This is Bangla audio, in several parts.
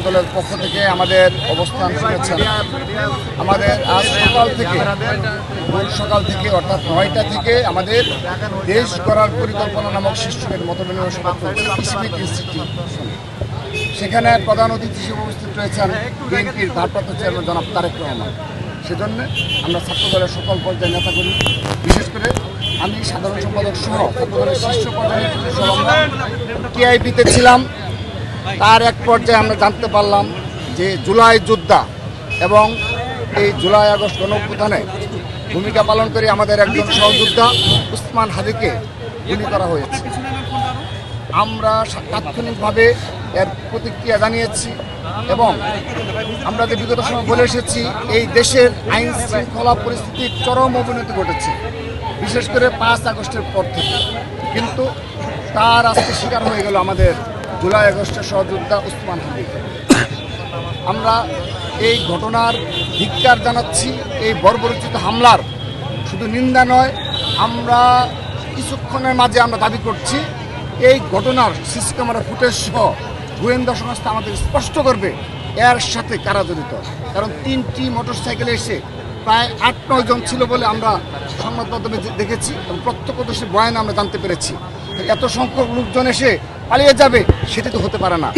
দলের পক্ষ থেকে আমাদের অবস্থান শুনেছেন। আমাদের আজ সকাল থেকে অর্থাৎ 9টা থেকে আমাদের দেশ গড়ার পরিকল্পনা নামক শীর্ষকের মতবিনিময় সভা চলছে ইসলামিক ইনস্টিটিউশন। সেখানে প্রধান অতিথি হিসেবে উপস্থিত রয়েছেন বিএনপির ভারপ্রাপ্ত চেয়ারম্যান জনাব তারেক রহমান। সেজন্য আমরা ছাত্র দলের সকল পর্যায়ের নেতাকর্মী, বিশেষ করে আমি সাধারণ সম্পাদক সহ ছাত্র দলের শীর্ষ পর্যায়ে টিআইপিতে ছিলাম। তার এক পর্যায়ে আমরা জানতে পারলাম যে জুলাই যোদ্ধা এবং এই জুলাই আগস্ট গণঅভ্যুত্থানে ভূমিকা পালন করে আমাদের একজন সহযোদ্ধা উসমান হাদিকে গুলি করা হয়েছে। আমরা তাৎক্ষণিকভাবে এর প্রতিক্রিয়া জানিয়েছি এবং আমরা যে বিগত সময় বলে এসেছি এই দেশের আইন শৃঙ্খলা পরিস্থিতির চরম অবনতি ঘটেছে, বিশেষ করে 5 আগস্টের পর থেকে। কিন্তু তার আজকে শিকার হয়ে গেল আমাদের জুলাই আগস্টের সহযোদ্ধা উসমান হাদি। আমরা এই ঘটনার ধিক্কার জানাচ্ছি। এই বর্বরোচিত হামলার শুধু নিন্দা নয়, আমরা কিছুক্ষণের মাঝে আমরা দাবি করছি এই ঘটনার সিসি ক্যামেরা ফুটেজ সহ গোয়েন্দা সংস্থা আমাদের স্পষ্ট করবে এর সাথে কারা জড়িত। কারণ 3টি মোটরসাইকেলে এসে প্রায় 8-9 জন ছিল বলে আমরা সংবাদ মাধ্যমে দেখেছি এবং প্রত্যক্ষদর্শী বয়ানে আমরা জানতে পেরেছি। এত সংখ্যক লোকজন এসে পালিয়ে যাবে সেটা তো হতে পারে না।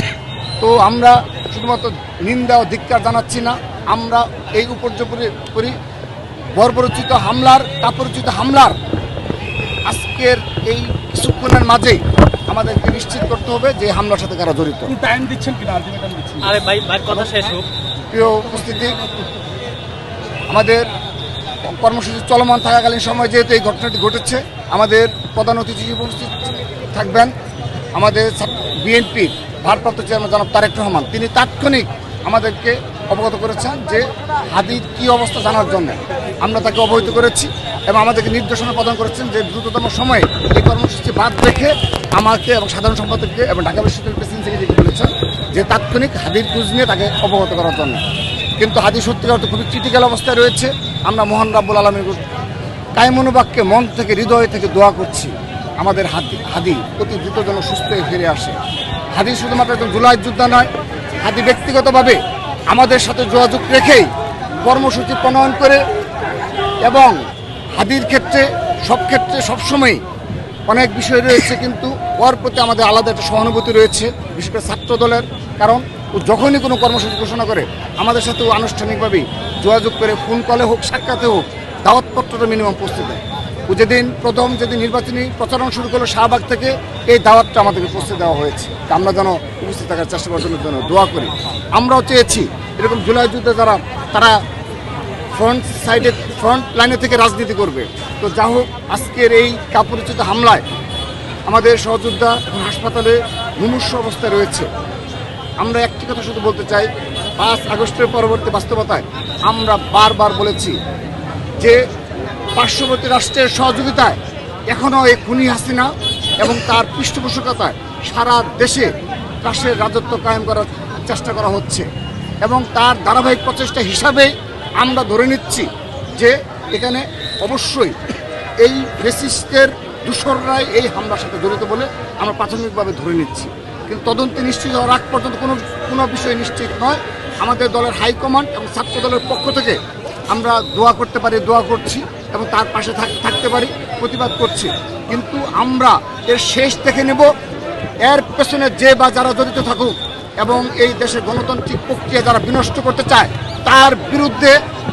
তো আমরা শুধুমাত্র নিন্দা ও ধিক্কার জানাচ্ছি না, আমরা এই উপর্যুপরি বর্বরোচিত হামলার কাপুরুচিত হামলার আজকের এই কিছুক্ষণের মাঝেই আমাদেরকে নিশ্চিত করতে হবে যে হামলার সাথে কারা জড়িত। টাইম দিচ্ছেন কিনা? আরে ভাই কথা শেষ হোক। প্রিয় উপস্থিতি, আমাদের কর্মসূচি চলমান থাকাকালীন সময় যেহেতু এই ঘটনাটি ঘটেছে, আমাদের প্রধান অতিথি উপস্থিত থাকবেন আমাদের বিএনপির ভারপ্রাপ্ত চেয়ারম্যান জনাব তারেক রহমান। তিনি তাৎক্ষণিক আমাদেরকে অবগত করেছেন যে হাদির কী অবস্থা জানার জন্য। আমরা তাকে অবহিত করেছি এবং আমাদেরকে নির্দেশনা প্রদান করেছেন যে দ্রুততম সময়ে এই কর্মসূচি বাদ রেখে আমাকে এবং সাধারণ সম্পাদককে এবং ঢাকা বিশ্ববিদ্যালয়ের প্রেসিডেন্ট সেক্রেটারিকে বলেছেন যে তাৎক্ষণিক হাদির খোঁজ নিয়ে তাকে অবগত করার জন্য। কিন্তু হাদি সত্যিকার অর্থে খুবই ক্রিটিক্যাল অবস্থায় রয়েছে। আমরা মহান রাব্বুল আলামিনের কায়মনোবাক্যে মন থেকে হৃদয় থেকে দোয়া করছি আমাদের হাদি অতি দ্রুত যেন সুস্থ হয়ে ফিরে আসে। হাদি শুধুমাত্র একজন জুলাই যোদ্ধা নয়, হাদি ব্যক্তিগতভাবে আমাদের সাথে যোগাযোগ রেখেই কর্মসূচি প্রণয়ন করে এবং হাদির ক্ষেত্রে সবসময়ই অনেক বিষয় রয়েছে, কিন্তু ওর প্রতি আমাদের আলাদা একটা সহানুভূতি রয়েছে, বিশেষ করে ছাত্র দলের। কারণ ও যখনই কোনো কর্মসূচি ঘোষণা করে আমাদের সাথে ও আনুষ্ঠানিকভাবেই যোগাযোগ করে, ফোন কলে হোক সাক্ষাতে হোক দাওয়াতপত্রটা মিনিমাম পৌঁছে দেয়। ও যেদিন নির্বাচনী প্রচারণ শুরু করলো শাহবাগ থেকে, এই দাওয়াতটা আমাদেরকে পৌঁছে দেওয়া হয়েছে। আমরা যেন উপস্থিত থাকার চেষ্টা করার জন্য দোয়া করি। আমরাও চেয়েছি এরকম জুলাই যুদ্ধে তারা ফ্রন্ট লাইনে থেকে রাজনীতি করবে। তো যা হোক, আজকের এই কাপুরুচিত হামলায় আমাদের সহযোদ্ধা হাসপাতালে মুমূর্ষু অবস্থায় রয়েছে। আমরা একটি কথা শুধু বলতে চাই, 5 আগস্টের পরবর্তী বাস্তবতায় আমরা বারবার বলেছি যে পার্শ্ববর্তী রাষ্ট্রের সহযোগিতায় এখনও এই খুনি হাসিনা এবং তার পৃষ্ঠপোষকতায় সারা দেশে রাষ্ট্রের রাজত্ব কায়েম করার চেষ্টা করা হচ্ছে এবং তার ধারাবাহিক প্রচেষ্টা হিসাবে আমরা ধরে নিচ্ছি যে এখানে অবশ্যই এই ফ্যাসিস্টের দূষররাই এই হামলার সাথে জড়িত বলে আমরা প্রাথমিকভাবে ধরে নিচ্ছি। কিন্তু তদন্তে নিশ্চিত হওয়ার আগ পর্যন্ত কোনো বিষয় নিশ্চিত নয়। আমাদের দলের হাইকমান্ড এবং ছাত্র দলের পক্ষ থেকে আমরা দোয়া করতে পারি, দোয়া করছি এবং তার পাশে থাকতে পারি, প্রতিবাদ করছি। কিন্তু আমরা এর শেষ দেখে নেব, এর পেছনে যে বা যারা জড়িত থাকুক এবং এই দেশের গণতান্ত্রিক প্রক্রিয়া যারা বিনষ্ট করতে চায় তার বিরুদ্ধে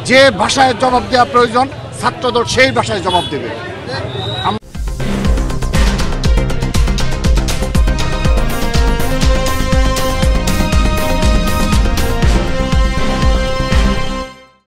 যে ভাষায় জবাব দেওয়া প্রয়োজন ছাত্রদল সেই ভাষায় জবাব দেবে।